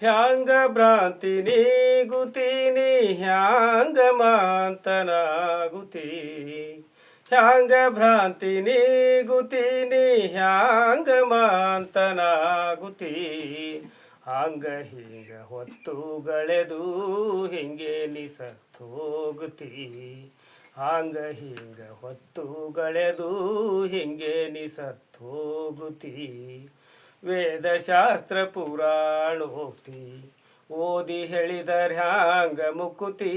ಹ್ಯಾಂಗ ಭ್ರಾಂತಿ ನೀಗುತ್ತೀನಿ ಹ್ಯಾಂಗ ಮಾಂತನಾಗುತ್ತಿ ಹ್ಯಾಂಗ ಭ್ರಾಂತಿ ನೀಗುತ್ತೀನಿ ಹ್ಯಾಂಗ ಮಾಂತನಾಗುತ್ತಿ ಹಂಗ ಹಿಂಗ ಹೊತ್ತು ಗಳೆದು ಹಿಂಗೆ ನಿಸತ್ತೋಗುತ್ತಿ ಹಂಗ ಹಿಂಗ ಹೊತ್ತು ಗಳೆದು ಹಿಂಗೆ ನಿಸತ್ತೋಗುತ್ತಿ ವೇದಶಾಸ್ತ್ರ ಪುರಾಣೋಕ್ತಿ ಓದಿ ಹೇಳಿದರ್ ಹ್ಯಾಂಗ ಮುಕುತಿ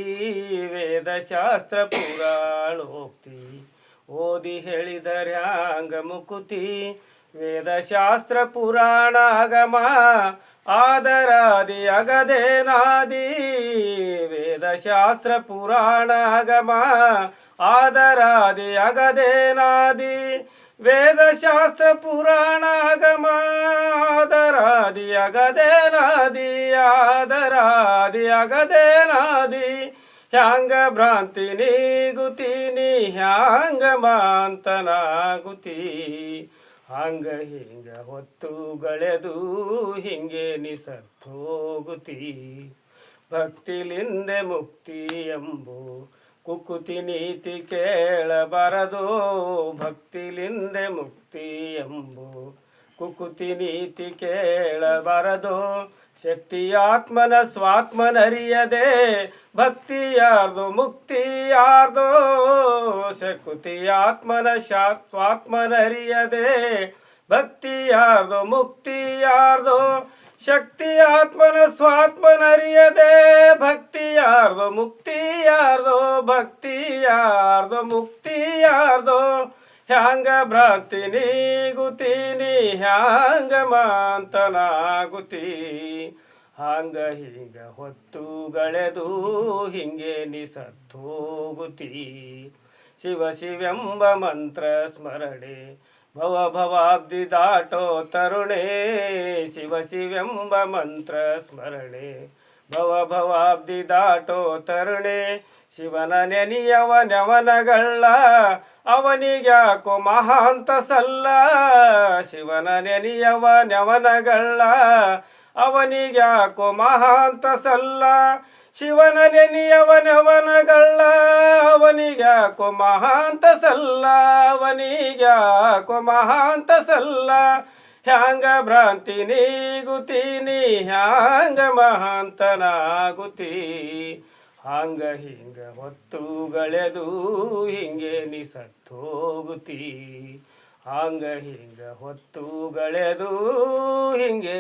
ವೇದಶಾಸ್ತ್ರ ಪುರಾಣೋಕ್ತಿ ಓದಿ ಹೇಳಿದರ್ ಹ್ಯಾಂಗ ಮುಕುತಿ ವೇದಶಾಸ್ತ್ರ ಪುರಾಣ ಆಗಮ ಆದರಾದಿ ಅಗದೇನಾದಿ ವೇದಶಾಸ್ತ್ರ ಪುರಾಣ ಆಗಮ ಆದರಾದಿ ಅಗದೇನಾದಿ ವೇದಶಾಸ್ತ್ರ ಪುರಾಣ ಆಗಮ ಆದರಾದಿ ಅಗದೇನಾದಿ ಆದರಾದಿ ಅಗದೇನಾದಿ ಹ್ಯಾಂಗ ಭ್ರಾಂತಿ ನೀಗುತ್ತೀನಿ ಹ್ಯಾಂಗ ಮಾಂತನಾಗುತ್ತಿ ಹಂಗ ಹಿಂಗ ಹೊತ್ತು ಗಳೆದು ಹಿಂಗೆ ನಿಸತ್ತೋಗುತ್ತಿ ಭಕ್ತಿಲಿಂದೆ ಮುಕ್ತಿ ಎಂಬು ಕುಕುತಿ ನೀತಿ ಕೇಳಬಾರದು ಭಕ್ತಿಲಿಂದೆ ಮುಕ್ತಿ ಎಂಬು ಕುಕುತಿ ನೀತಿ ಕೇಳಬಾರದು ಶಕ್ತಿಯಾತ್ಮನ ಸ್ವಾತ್ಮನರಿಯದೆ ಭಕ್ತಿ ಯಾರ್ದು ಮುಕ್ತಿ ಯಾರ್ದೋ ಶಕುತಿಯಾತ್ಮನ ಸ್ವಾತ್ಮನರಿಯದೆ ಭಕ್ತಿ ಯಾರ್ದು ಮುಕ್ತಿ ಯಾರ್ದೋ ಶಕ್ತಿ ಆತ್ಮನ ಸ್ವಾತ್ಮನರಿಯದೆ ಭಕ್ತಿ ಯಾರ್ದೋ ಮುಕ್ತಿ ಯಾರ್ದೋ ಭಕ್ತಿ ಯಾರ್ದೋ ಮುಕ್ತಿ ಯಾರ್ದೋ ಹ್ಯಾಂಗ ಭ್ರಾಂತಿ ನೀಗುತ್ತೀನಿ ಹ್ಯಾಂಗ ಮಾಂತನಾಗುತ್ತಿ ಹಂಗ ಹಿಂಗ ಹೊತ್ತು ಗಳೆದು ಹಿಂಗೆ ನಿಸತ್ತೋಗುತ್ತಿ ಶಿವ ಶಿವೆಂಬ ಮಂತ್ರ ಸ್ಮರಣೆ ಭವ ಭವಾಬ್ದಿ ದಾಟೋ ತರುಣೆ ಶಿವ ಶಿವೆಂಬ ಮಂತ್ರ ಸ್ಮರಣೆ ಭವ ಭವಾಬ್ದಿ ದಾಟೋ ತರುಣೆ ಶಿವನ ನೆನೆಯವ ನೆವನಗಳ ಅವನಿಗ್ಯಾಕೋ ಮಹಾಂತ ಸಲ್ಲ ಶಿವನ ನೆನೆಯವ ನೆವನಗಳ ಅವನಿಗ್ಯಾಕೋ ಮಹಾಂತ ಸಲ್ಲ ಶಿವನ ನೆನೆಯವ ನೆವನಗಳ ಅವನಿಗ್ಯಾಕೋ ಮಹಾಂತ ಸಲ್ಲ ಅವನಿಗ್ಯಾಕೋ ಮಹಾಂತ ಸಲ್ಲ ಹ್ಯಾಂಗ ಭ್ರಾಂತಿ ನೀಗುತ್ತೀನಿ ಹ್ಯಾಂಗ ಮಹಾಂತನಾಗುತ್ತಿ ಹಂಗ ಹಿಂಗ ಹೊತ್ತು ಗಳೆದು ಹಿಂಗೆ ನಿಸತ್ತೋಗುತ್ತಿ ಹಂಗ ಹಿಂಗ ಹೊತ್ತು ಗಳೆದು ಹಿಂಗೆ